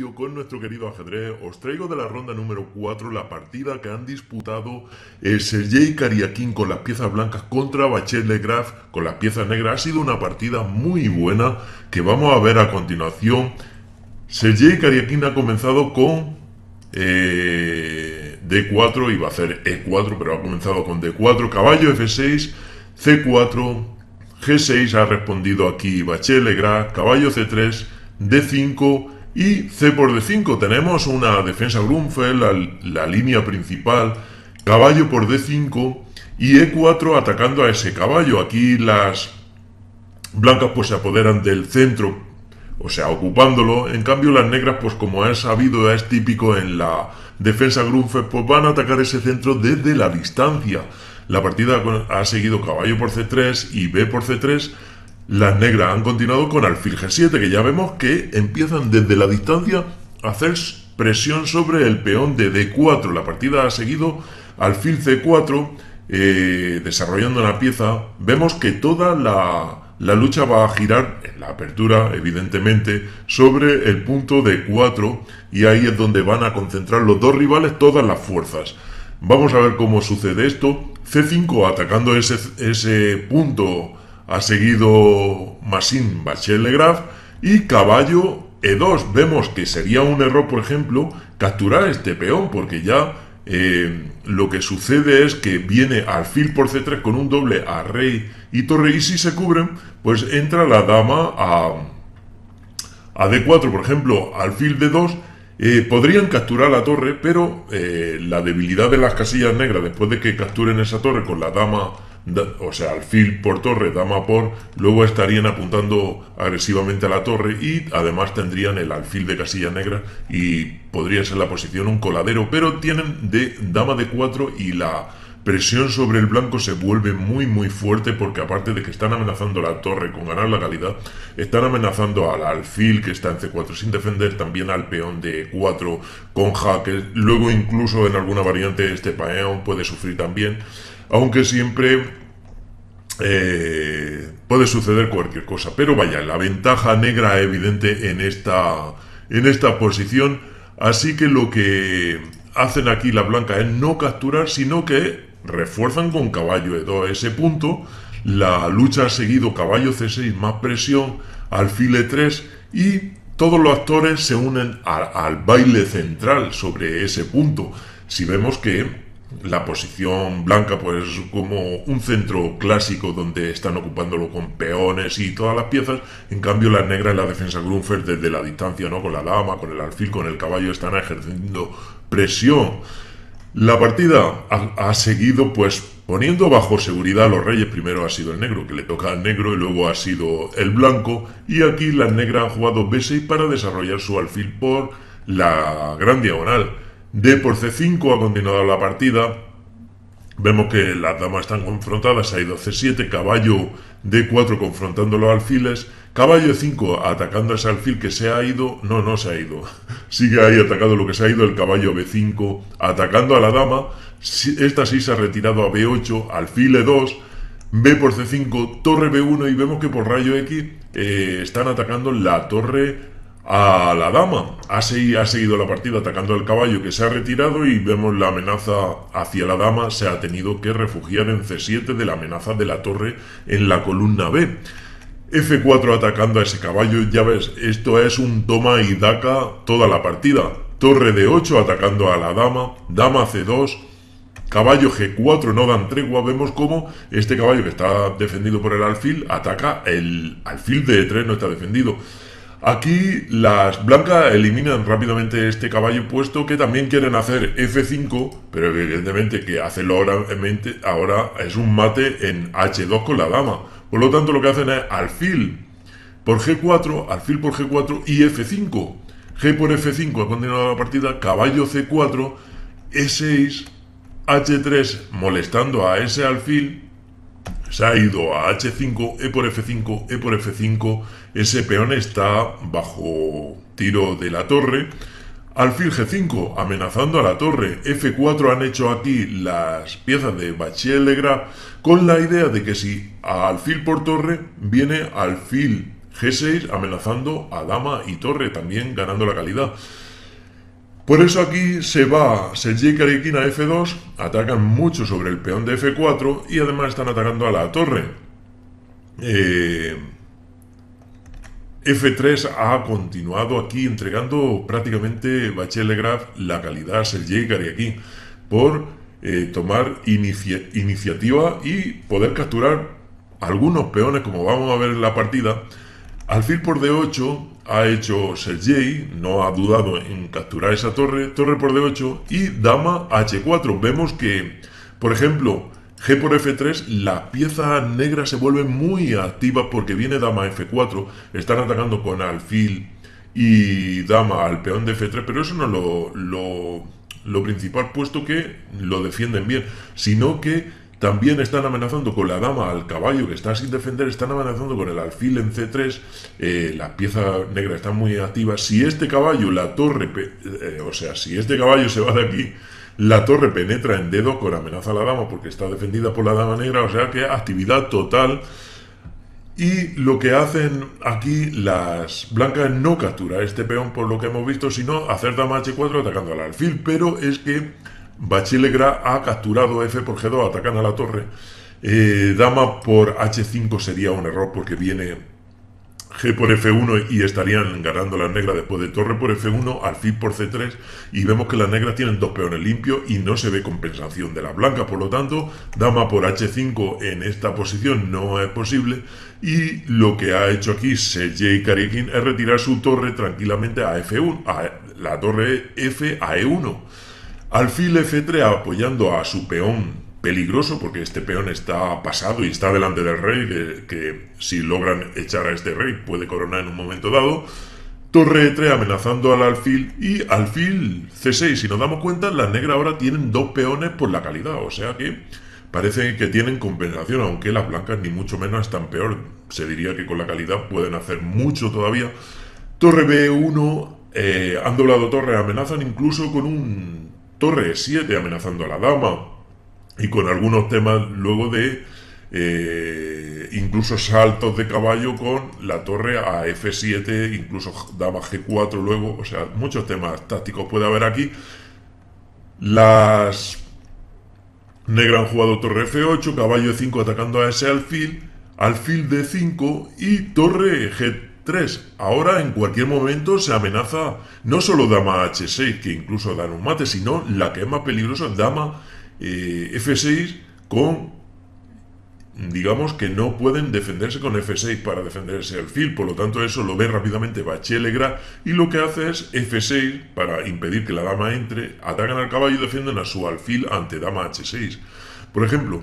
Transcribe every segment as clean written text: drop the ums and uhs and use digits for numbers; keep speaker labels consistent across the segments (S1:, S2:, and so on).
S1: vídeo con nuestro querido ajedrez os traigo de la ronda número 4 la partida que han disputado Sergei Karyakin con las piezas blancas contra Bachel Graf con las piezas negras. Ha sido una partida muy buena que vamos a ver a continuación. Sergei Karyakin ha comenzado con D4, iba a hacer E4, pero ha comenzado con D4, caballo F6, C4, G6 ha respondido aquí Bachel Graf, caballo C3, D5 y C por D5. Tenemos una defensa Grunfeld, la línea principal, caballo por D5 y E4 atacando a ese caballo. Aquí las blancas pues se apoderan del centro, o sea, ocupándolo. En cambio las negras, pues como es sabido, es típico en la defensa Grunfeld, pues van a atacar ese centro desde la distancia. La partida ha seguido caballo por C3 y B por C3. Las negras han continuado con alfil G7, que ya vemos que empiezan desde la distancia a hacer presión sobre el peón de D4. La partida ha seguido alfil C4, desarrollando una pieza. Vemos que toda la lucha va a girar en la apertura, evidentemente, sobre el punto D4, y ahí es donde van a concentrar los dos rivales todas las fuerzas. Vamos a ver cómo sucede esto. C5 atacando ese punto ha seguido Massin Bachel Graf, y caballo E2. Vemos que sería un error, por ejemplo, capturar este peón, porque ya lo que sucede es que viene alfil por C3 con un doble a rey y torre, y si se cubren, pues entra la dama a D4, por ejemplo, alfil D2. Podrían capturar la torre, pero la debilidad de las casillas negras, después de que capturen esa torre con la dama, o sea, alfil por torre, dama por, luego estarían apuntando agresivamente a la torre, y además tendrían el alfil de casillas negras y podría ser la posición un coladero, pero tienen de dama D4 y la presión sobre el blanco se vuelve muy fuerte, porque aparte de que están amenazando la torre con ganar la calidad, están amenazando al alfil que está en C4 sin defender, también al peón de E4 con jaque. Luego incluso en alguna variante este peón puede sufrir también, aunque siempre puede suceder cualquier cosa. Pero vaya, la ventaja negra es evidente en esta posición, así que lo que hacen aquí las blancas es no capturar, sino que refuerzan con caballo E2 ese punto. La lucha ha seguido caballo C6 más presión, alfil E3, y todos los actores se unen al baile central sobre ese punto. Si vemos que la posición blanca pues como un centro clásico donde están ocupándolo con peones y todas las piezas, en cambio las negras en la defensa Grunfeld desde la distancia, ¿no? Con la dama, con el alfil, con el caballo, están ejerciendo presión. La partida ha seguido pues poniendo bajo seguridad a los reyes. Primero ha sido el negro, que le toca al negro, y luego ha sido el blanco, y aquí las negras han jugado B6 para desarrollar su alfil por la gran diagonal. D por C5 ha continuado la partida. Vemos que las damas están confrontadas, ha ido C7, caballo D4 confrontando los alfiles, caballo E5 atacando a ese alfil que se ha ido, no se ha ido, sigue ahí atacando lo que se ha ido, el caballo B5 atacando a la dama, esta sí se ha retirado a B8, alfil E2, B por C5, torre B1, y vemos que por rayo X están atacando la torre a la dama. Ha seguido la partida atacando al caballo que se ha retirado, y vemos la amenaza hacia la dama. Se ha tenido que refugiar en C7 de la amenaza de la torre en la columna B. F4 atacando a ese caballo. Ya ves, esto es un toma y daca toda la partida. Torre D8 atacando a la dama, dama C2, caballo G4, no dan tregua. Vemos como este caballo que está defendido por el alfil ataca el alfil de E3, no está defendido. Aquí las blancas eliminan rápidamente este caballo, puesto que también quieren hacer F5, pero evidentemente que hacerlo ahora es un mate en H2 con la dama. Por lo tanto lo que hacen es alfil por G4, alfil por G4 y F5. G por F5 ha continuado la partida, caballo C4, E6, H3 molestando a ese alfil. Se ha ido a H5, E por F5, E por F5, ese peón está bajo tiro de la torre, alfil G5 amenazando a la torre, F4 han hecho aquí las piezas de Bachel Graf con la idea de que si a alfil por torre viene alfil G6 amenazando a dama y torre, también ganando la calidad. Por eso aquí se va Sergei Karjakin a F2, atacan mucho sobre el peón de F4 y además están atacando a la torre. F3 ha continuado aquí entregando prácticamente Bachelegraf la calidad a Sergei Karjakin por tomar iniciativa y poder capturar algunos peones, como vamos a ver en la partida. Alfil por D8 ha hecho Sergei, no ha dudado en capturar esa torre, torre por D8 y dama H4. Vemos que, por ejemplo, G por F3, las piezas negras se vuelven muy activas porque viene dama F4, están atacando con alfil y dama al peón de F3, pero eso no es lo principal, puesto que lo defienden bien, sino que también están amenazando con la dama al caballo que está sin defender, están amenazando con el alfil en C3, las piezas negras están muy activas. Si este caballo, la torre, si este caballo se va de aquí, la torre penetra en D2 con amenaza a la dama porque está defendida por la dama negra, o sea que actividad total. Y lo que hacen aquí las blancas no capturar este peón por lo que hemos visto, sino hacer dama H4 atacando al alfil, pero es que Bachelegraf ha capturado F por G2, atacan a la torre. Dama por H5 sería un error porque viene G por F1 y estarían ganando las negras después de torre por F1, alfil por C3 y vemos que las negras tienen dos peones limpios y no se ve compensación de las blancas, por lo tanto dama por H5 en esta posición no es posible y lo que ha hecho aquí Sergei Karjakin es retirar su torre tranquilamente a F1, a la torre F a E1. Alfil F3 apoyando a su peón peligroso porque este peón está pasado y está delante del rey que si logran echar a este rey puede coronar en un momento dado. Torre E3 amenazando al alfil y alfil C6. Si nos damos cuenta, las negras ahora tienen dos peones por la calidad, o sea que parece que tienen compensación, aunque las blancas ni mucho menos están peor. Se diría que con la calidad pueden hacer mucho todavía. Torre B1, han doblado torre, amenazan incluso con un torre E7 amenazando a la dama y con algunos temas luego de incluso saltos de caballo con la torre a F7, incluso dama G4 luego, o sea, muchos temas tácticos puede haber aquí. Las negras han jugado torre F8, caballo E5 atacando a ese alfil, alfil D5 y torre G3. Ahora en cualquier momento se amenaza no solo dama H6, que incluso dan un mate, sino la que es más peligrosa, dama F6 con, digamos que no pueden defenderse con F6 para defenderse alfil, por lo tanto eso lo ve rápidamente Bachelegraf y lo que hace es F6 para impedir que la dama entre, atacan al caballo y defienden a su alfil ante dama H6. Por ejemplo,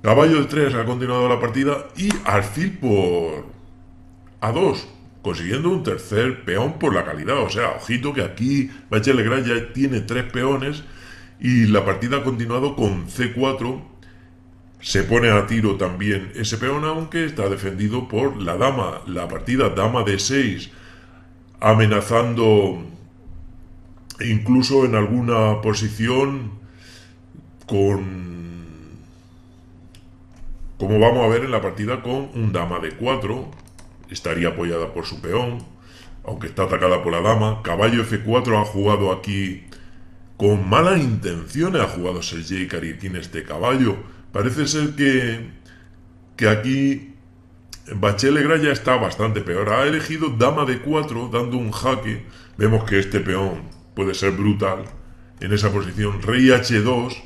S1: caballo de 3 ha continuado la partida y alfil por A2, consiguiendo un tercer peón por la calidad, o sea, ojito que aquí Bachelegraf ya tiene 3 peones y la partida ha continuado con C4, se pone a tiro también ese peón, aunque está defendido por la dama. La partida dama D6, amenazando incluso en alguna posición con, como vamos a ver en la partida, con un dama D4, estaría apoyada por su peón, aunque está atacada por la dama. Caballo F4 ha jugado aquí con malas intenciones, ha jugado Sergei Karjakin este caballo. Parece ser que aquí Bachelegraf ya está bastante peor. Ha elegido dama D4 dando un jaque. Vemos que este peón puede ser brutal en esa posición. Rey H2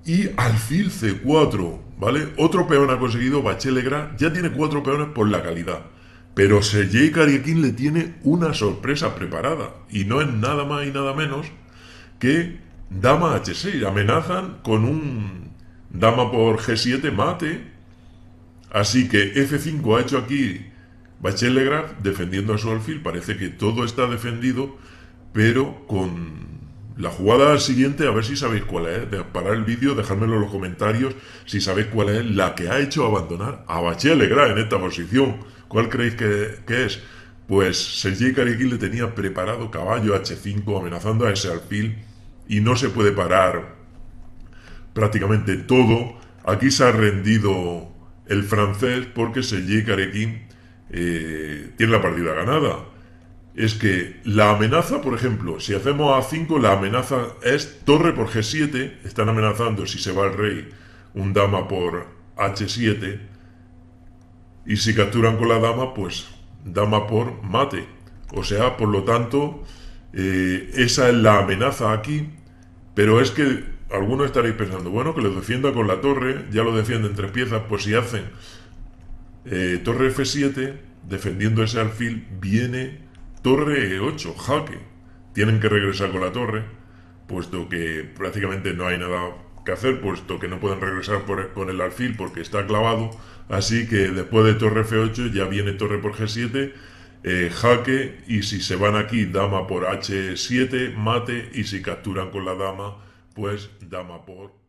S1: y alfil C4, ¿vale? Otro peón ha conseguido Bachelegraf. Ya tiene 4 peones por la calidad. Pero Sergei Karjakin le tiene una sorpresa preparada. Y no es nada más y nada menos que dama H6. Amenazan con un dama por G7 mate. Así que F5 ha hecho aquí Bachelegraf defendiendo a su alfil. Parece que todo está defendido, pero con la jugada siguiente, a ver si sabéis cuál es. Parar el vídeo, dejármelo en los comentarios si sabéis cuál es la que ha hecho abandonar a Bachelegraf en esta posición. ¿Cuál creéis que es? Pues Sergei Karjakin le tenía preparado caballo H5 amenazando a ese alfil y no se puede parar prácticamente todo. Aquí se ha rendido el francés porque Sergei Karjakin tiene la partida ganada. Es que la amenaza, por ejemplo, si hacemos A5, la amenaza es torre por G7. Están amenazando, si se va el rey, un dama por H7. Y si capturan con la dama, pues dama por mate. O sea, por lo tanto, esa es la amenaza aquí. Pero es que algunos estaréis pensando, bueno, que lo defienda con la torre, ya lo defienden tres piezas, pues si hacen torre F7, defendiendo ese alfil, viene torre E8, jaque. Tienen que regresar con la torre, puesto que prácticamente no hay nada que hacer, puesto que no pueden regresar con el alfil porque está clavado. Así que después de torre F8 ya viene torre por G7, jaque, y si se van aquí, dama por H7, mate, y si capturan con la dama, pues dama por